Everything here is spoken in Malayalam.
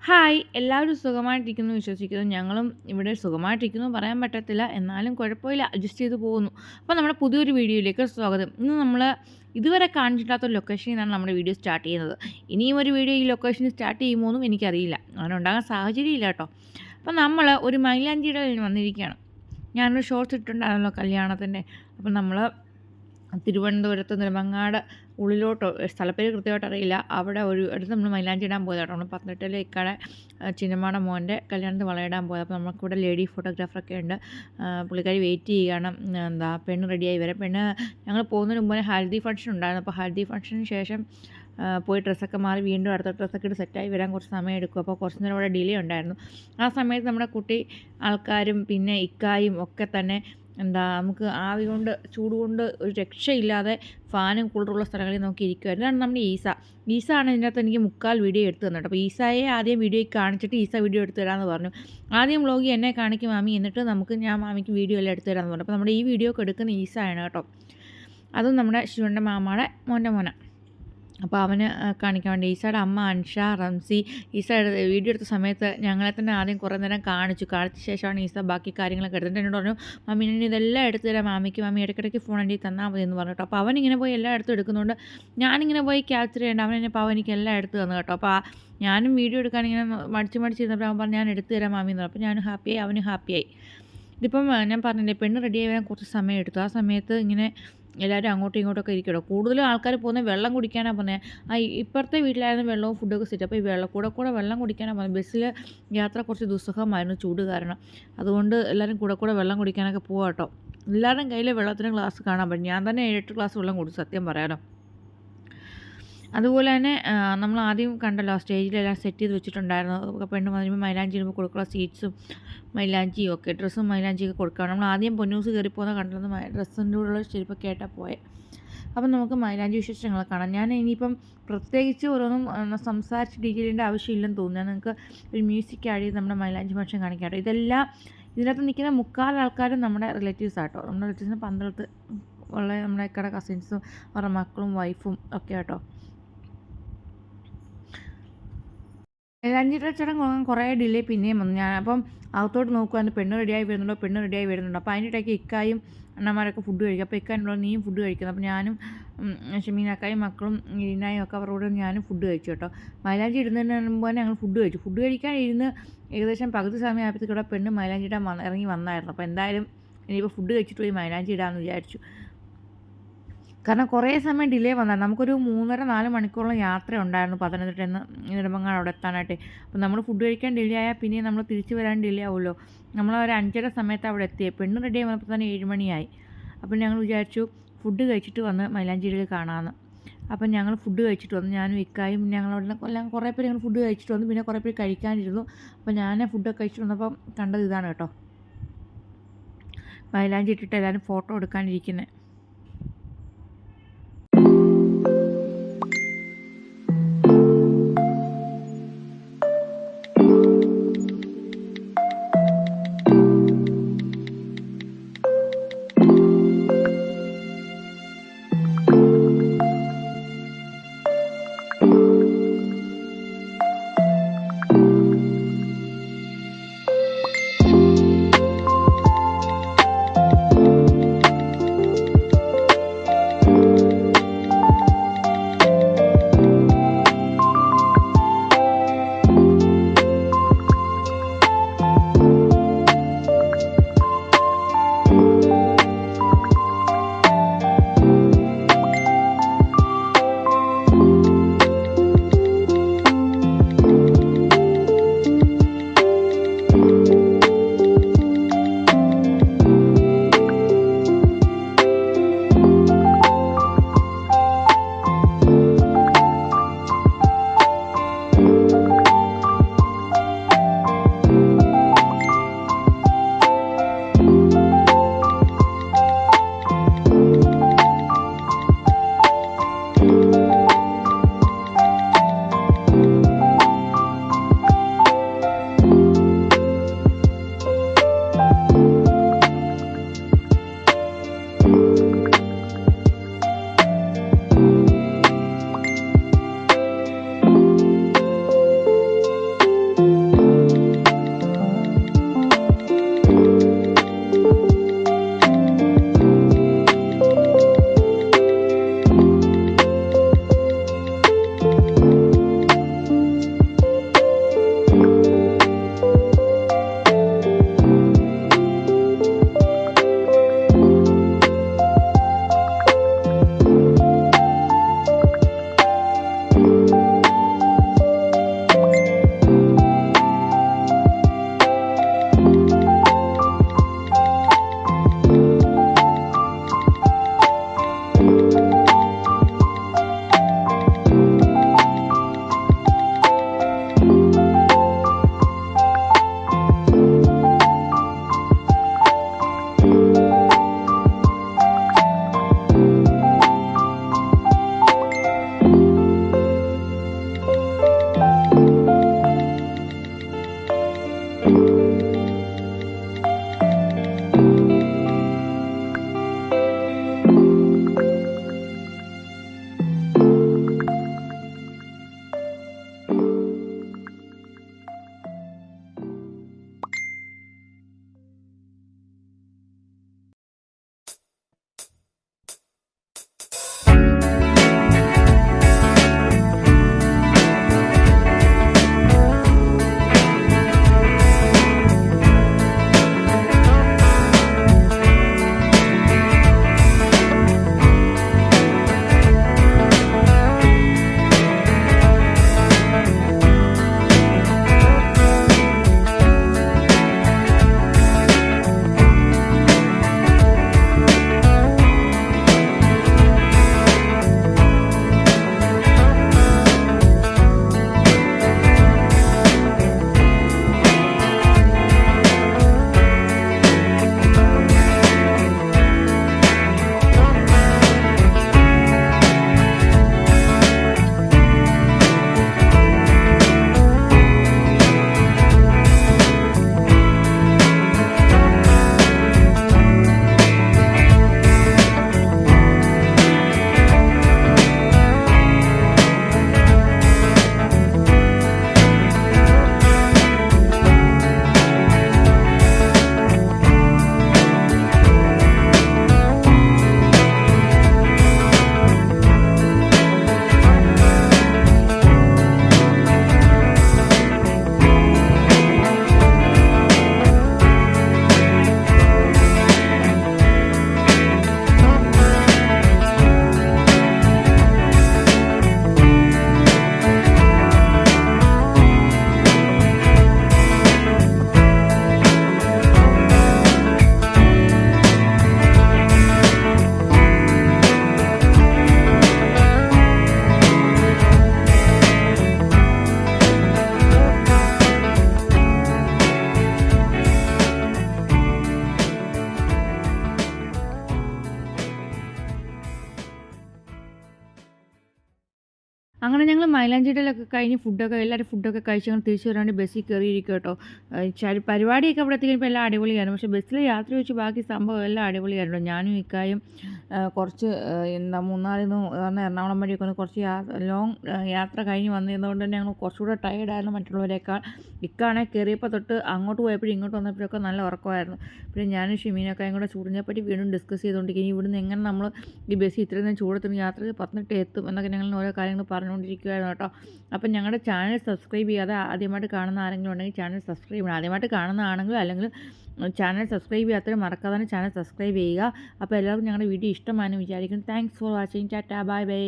ഹായ് എല്ലാവരും സുഖമായിട്ടിരിക്കുന്നു വിശ്വസിക്കുന്നു. ഞങ്ങളും ഇവിടെ സുഖമായിട്ടിരിക്കുന്നു പറയാൻ പറ്റത്തില്ല. എന്നാലും കുഴപ്പമില്ല, അഡ്ജസ്റ്റ് ചെയ്ത് പോകുന്നു. അപ്പോൾ നമ്മുടെ പുതിയൊരു വീഡിയോയിലേക്ക് സ്വാഗതം. ഇന്ന് നമ്മൾ ഇതുവരെ കാണിച്ചിട്ടില്ലാത്തൊരു ലൊക്കേഷനിൽ നിന്നാണ് നമ്മുടെ വീഡിയോ സ്റ്റാർട്ട് ചെയ്യുന്നത്. ഇനിയും ഒരു വീഡിയോ ഈ ലൊക്കേഷനിൽ സ്റ്റാർട്ട് ചെയ്യുമോയെന്നും എനിക്കറിയില്ല. അങ്ങനെ ഉണ്ടാകാൻ സാഹചര്യമില്ല കേട്ടോ. അപ്പോൾ നമ്മൾ ഒരു മൈലാഞ്ചിയുടെ വന്നിരിക്കുകയാണ്. ഞാനൊരു ഷോർട്സ് ഇട്ടിട്ടുണ്ടായിരുന്നല്ലോ കല്യാണത്തിൻ്റെ. അപ്പം നമ്മൾ തിരുവനന്തപുരത്ത് നെടുമങ്ങാട് ഉള്ളിലോട്ടോ സ്ഥലപ്പേര് കൃത്യമായിട്ട് അറിയില്ല, അവിടെ ഒരു അടുത്ത് നമ്മൾ മൈലാഞ്ചി ഇടാൻ പോയതാട്ടോ. നമ്മൾ പത്തനംതിട്ടയിലെ ഇക്കടെ ചിന്നമ്മയുടെ മോൻ്റെ കല്യാണത്തിന് വളയിടാൻ പോയത്. അപ്പോൾ നമുക്കിവിടെ ലേഡി ഫോട്ടോഗ്രാഫറൊക്കെ ഉണ്ട്. പുള്ളിക്കാരി വെയിറ്റ് ചെയ്യുകയാണ്. പെണ്ണ് റെഡിയായി വരാം. ഞങ്ങൾ പോകുന്നതിന് മുമ്പേ ഹൽദി ഫംഗ്ഷൻ ഉണ്ടായിരുന്നു. അപ്പോൾ ഹൽദി ഫംഗ്ഷന് ശേഷം പോയി ഡ്രസ്സൊക്കെ മാറി വീണ്ടും അടുത്ത ഡ്രസ്സൊക്കെ ഇട്ട് സെറ്റായി വരാൻ കുറച്ച് സമയം എടുക്കും. അപ്പോൾ കുറച്ച് നേരം അവിടെ ഡിലേ ഉണ്ടായിരുന്നു. ആ സമയത്ത് നമ്മുടെ കുട്ടി ആൾക്കാരും പിന്നെ ഇക്കായും ഒക്കെ തന്നെ നമുക്ക് ആവി കൊണ്ട് ചൂട് കൊണ്ട് ഒരു രക്ഷയില്ലാതെ ഫാനും കൂളറുള്ള സ്ഥലങ്ങളിൽ നോക്കി ഇരിക്കുമായിരുന്നു. ഇതാണ് നമ്മുടെ ഈസ ആണ് ഇതിനകത്ത് എനിക്ക് മുക്കാൽ വീഡിയോ എടുത്തു തന്നിട്ട്. അപ്പോൾ ഈസയെ ആദ്യം വീഡിയോ കാണിച്ചിട്ട് ഈസ വീഡിയോ എടുത്തു തരാമെന്ന് പറഞ്ഞു. ആദ്യം വ്ളോഗ് എന്നെ കാണിക്കും മാമി, എന്നിട്ട് ഞാൻ മാമിക്ക് വീഡിയോ എല്ലാം എടുത്തു തരാമെന്ന് പറഞ്ഞു. അപ്പോൾ നമ്മുടെ ഈ വീഡിയോ ഒക്കെ എടുക്കുന്ന ഈസയാണ് കേട്ടോ. അതും നമ്മുടെ ശിവൻ്റെ മാമയുടെ മോന. അപ്പോൾ അവന് കാണിക്കാൻ വേണ്ടി ഈസയുടെ അമ്മ അൻഷ, റംസി. ഈസ വീഡിയോ എടുത്ത സമയത്ത് ഞങ്ങളെ തന്നെ ആദ്യം കുറേ നേരം കാണിച്ച ശേഷമാണ് ഈസ ബാക്കി കാര്യങ്ങളൊക്കെ എടുത്തിട്ട് എന്നോട് പറഞ്ഞു, മമ്മി ഞാൻ ഇതെല്ലാം എടുത്തു തരാം മാമിക്ക്, മമ്മി ഇടയ്ക്കിടയ്ക്ക് ഫോൺ എൻ്റെ തന്നാൽ മതി എന്ന് പറഞ്ഞു കേട്ടോ. അപ്പോൾ അവനിങ്ങനെ പോയി എല്ലാം എടുത്ത് എടുക്കുന്നതുകൊണ്ട് ഞാനിങ്ങനെ പോയി ക്യാപ്ചർ ചെയ്യേണ്ട, അപ്പോൾ എനിക്ക് എല്ലാം എടുത്ത് തന്നു കേട്ടോ. അപ്പോൾ ഞാനും വീഡിയോ എടുക്കാൻ ഇങ്ങനെ മടിച്ച് ഇരുന്നപ്പോൾ അവൻ പറഞ്ഞു ഞാൻ എടുത്തു തരാം മാമി എന്ന് പറഞ്ഞു. അപ്പോൾ ഞാനും ഹാപ്പിയായി, അവനും ഹാപ്പിയായി. ഇതിപ്പം ഞാൻ പറഞ്ഞില്ലേ, പെണ്ണ് റെഡിയായി വരാൻ കുറച്ച് സമയം എടുത്തു. ആ സമയത്ത് ഇങ്ങനെ എല്ലാവരും അങ്ങോട്ടും ഇങ്ങോട്ടൊക്കെ ഇരിക്കട്ടോ. കൂടുതലും ആൾക്കാർ പോകുന്നത് വെള്ളം കുടിക്കാനാണ് പോകുന്നത്. ഇപ്പുറത്തെ വീട്ടിലായിരുന്നു വെള്ളവും ഫുഡൊക്കെ സെറ്റ്. അപ്പോൾ ഈ കൂടെ വെള്ളം കുടിക്കാനാണ് പോകുന്നത്. ബസ്സിൽ യാത്ര കുറച്ച് ദുസ്സഹമായിരുന്നു ചൂട് കാരണം. അതുകൊണ്ട് എല്ലാവരും കൂടെ വെള്ളം കുടിക്കാനൊക്കെ പോകാം കേട്ടോ. എല്ലാവരുടെയും കയ്യിൽ വെള്ളത്തിന് ഗ്ലാസ് കാണാൻ പറ്റും. ഞാൻ തന്നെ 7-8 ഗ്ലാസ് വെള്ളം കുടിച്ചു, സത്യം പറയാനോ. അതുപോലെ തന്നെ നമ്മൾ ആദ്യം കണ്ടല്ലോ സ്റ്റേജിലെല്ലാം സെറ്റ് ചെയ്ത് വെച്ചിട്ടുണ്ടായിരുന്നു. പെണ്ണ് വന്നിരുമ്പോൾ മൈലാഞ്ചി ഇടുമ്പോൾ കൊടുക്കുന്ന സീറ്റ്സും മൈലാഞ്ചിയും ഒക്കെ, ഡ്രസ്സും മൈലാഞ്ചിയൊക്കെ കൊടുക്കണം. നമ്മൾ ആദ്യം പൊന്നൂസ് കയറി പോകുന്ന കണ്ടത് ഡ്രസ്സിൻ്റെ കൂടെയുള്ള ചെരുപ്പൊക്കെ ആയിട്ടാണ് പോയത്. അപ്പം നമുക്ക് മൈലാഞ്ചി വിശേഷങ്ങളെ കാണാം. ഞാൻ ഇനിയിപ്പം പ്രത്യേകിച്ച് ഓരോന്നും സംസാരിച്ച് ഡീറ്റെയിലിൻ്റെ ആവശ്യമില്ലെന്ന് തോന്നുന്നു. നിങ്ങൾക്ക് ഒരു മ്യൂസിക് ആഡ് ചെയ്ത് നമ്മുടെ മൈലാഞ്ചി ഫംഗ്ഷൻ കാണിക്കാം കേട്ടോ. ഇതെല്ലാം ഇതിനകത്ത് നിൽക്കുന്ന മുക്കാൽ ആൾക്കാരും നമ്മുടെ റിലേറ്റീവ്സ് ആട്ടോ. നമ്മുടെ റിലേറ്റീവ്സിന് പന്തളത്ത് ഉള്ള നമ്മുടെ ഇക്കടെ കസിൻസും അവരുടെ മക്കളും വൈഫും ഒക്കെ കേട്ടോ. മൈലാഞ്ചിയുടെ ചടങ്ങ് കുറേ ഡിലേ പിന്നെയും വന്നു. ഞാൻ അപ്പം അകത്തോട്ട് നോക്കുവാൻ പെണ്ണ് റെഡിയായി വരുന്നുണ്ടോ. അപ്പോൾ അതിൻ്റെ ഇടയ്ക്ക് ഇക്കായും അണ്ണന്മാരൊക്കെ ഫുഡ് കഴിക്കും. അപ്പോൾ ഇക്കാനുള്ള നീയും ഫുഡ് കഴിക്കുന്നത്. അപ്പോൾ ഞാനും ഷമീനാക്കായും മക്കളും ഇരിനായും ഒക്കെ അവരോട് ഞാനും ഫുഡ് കഴിച്ചു കേട്ടോ. മൈലാഞ്ചി ഇടുന്നതിന് മുമ്പ് തന്നെ ഞങ്ങൾ ഫുഡ് കഴിച്ചു. ഫുഡ് കഴിക്കാൻ ഇരുന്ന് ഏകദേശം പകുതി സമയം ആയപ്പോഴത്തേക്കൂടെ പെണ്ണ് മൈലാഞ്ചി ഇടാൻ ഇറങ്ങി വന്നായിരുന്നു. അപ്പോൾ എന്തായാലും ഇനിയിപ്പോൾ ഫുഡ് കഴിച്ചിട്ട് പോയി മൈലാഞ്ചി ഇടാമെന്ന് വിചാരിച്ചു. കാരണം കുറേ സമയം ഡിലേ വന്നാൽ നമുക്കൊരു 3.5-4 മണിക്കൂറോളം യാത്ര ഉണ്ടായിരുന്നു പത്തനംതിട്ടയിൽ നിന്ന് നെടുമങ്ങാട് അവിടെ എത്താനായിട്ട്. അപ്പോൾ നമ്മൾ ഫുഡ് കഴിക്കാൻ ഡിലേ ആയാൽ പിന്നെ നമ്മൾ തിരിച്ച് വരാൻ ഡിലേ ആവുമല്ലോ. നമ്മൾ ഒരു 5:30 സമയത്ത് അവിടെ എത്തിയത്. പെണ്ണ് റെഡി ആയി വന്നപ്പോൾ തന്നെ 7 മണിയായി. അപ്പം ഞങ്ങൾ വിചാരിച്ചു ഫുഡ് കഴിച്ചിട്ട് വന്ന് മൈലാഞ്ചിയിൽ കാണാമെന്ന്. അപ്പം ഞങ്ങൾ ഫുഡ് കഴിച്ചിട്ട് വന്നു. ഞാനും ഇക്കായും ഞങ്ങളവിടെ എല്ലാം കുറേ പേര് ഞങ്ങൾ ഫുഡ് കഴിച്ചിട്ട് വന്നു. പിന്നെ കുറേ പേര് കഴിക്കാനിരുന്നു. അപ്പോൾ ഞാൻ ഫുഡൊക്കെ കഴിച്ചിട്ട് വന്നപ്പം കണ്ടത് ഇതാണ് കേട്ടോ. മൈലാഞ്ചി ഇട്ടിട്ട് എല്ലാവരും ഫോട്ടോ എടുക്കാനിരിക്കുന്നത്. മൈലാഞ്ചിടലൊക്കെ കഴിഞ്ഞ് എല്ലാവരും ഫുഡൊക്കെ കഴിച്ച് ഞങ്ങൾ തിരിച്ച് വരാൻ വേണ്ടി ബസ്സിൽ കയറിയിരിക്കും കേട്ടോ. പരിപാടിയൊക്കെ അവിടെ എത്തിക്കഴിഞ്ഞപ്പോൾ എല്ലാം അടിപൊളിയായിരുന്നു. പക്ഷേ ബസ്സിൽ യാത്ര വെച്ച് ബാക്കി സംഭവം എല്ലാം അടിപൊളിയായിരുന്നു. ഞാനും ഇക്കായും കുറച്ച് മൂന്നാറിൽ നിന്ന് പറഞ്ഞാൽ എറണാകുളം വഴിയൊക്കെ ഒന്ന് കുറച്ച് ലോങ് യാത്ര കഴിഞ്ഞ് വന്നിരുന്നതുകൊണ്ട് തന്നെ ഞങ്ങൾ കുറച്ചുകൂടെ ടയേർഡായിരുന്നു മറ്റുള്ളവരെക്കാൾ. ഇക്കാണെങ്കിൽ കയറിയപ്പോൾ തൊട്ട് അങ്ങോട്ട് പോയപ്പോഴും ഇങ്ങോട്ട് വന്നപ്പോഴൊക്കെ നല്ല ഉറക്കമായിരുന്നു. പിന്നെ ഞാനും ഷിമീനൊക്കെയും കൂടെ ചൂടിനെപ്പറ്റി വീണ്ടും ഡിസ്കസ് ചെയ്തുകൊണ്ടിരിക്കുകയും ഇവിടുന്ന് എങ്ങനെ നമ്മൾ ഈ ബസ്സിൽ ഇത്രയും നേരം ചൂടത്തിന് യാത്ര ചെയ്ത് പത്തനംതിട്ട എത്തും എന്നൊക്കെ ഞങ്ങൾ ഓരോ കാര്യങ്ങൾ പറഞ്ഞുകൊണ്ടിരിക്കുകയായിരുന്നു കേട്ടോ. അപ്പം ഞങ്ങളുടെ ചാനൽ സബ്സ്ക്രൈബ് ചെയ്യാതെ ആദ്യമായിട്ട് കാണുന്ന ആരെങ്കിലും ഉണ്ടെങ്കിൽ ചാനൽ സബ്സ്ക്രൈബ് ചെയ്യണം. ആദ്യമായിട്ട് കാണുന്നതാണെങ്കിലും അല്ലെങ്കിൽ ചാനൽ സബ്സ്ക്രൈബ് ചെയ്യാത്തവരും മറക്കാതെ തന്നെ ചാനൽ സബ്സ്ക്രൈബ് ചെയ്യുക. അപ്പോൾ എല്ലാവർക്കും ഞങ്ങളുടെ വീഡിയോ ഇഷ്ടമാണെന്ന് വിചാരിക്കുന്നു. Thanks for watching. Tata bye bye.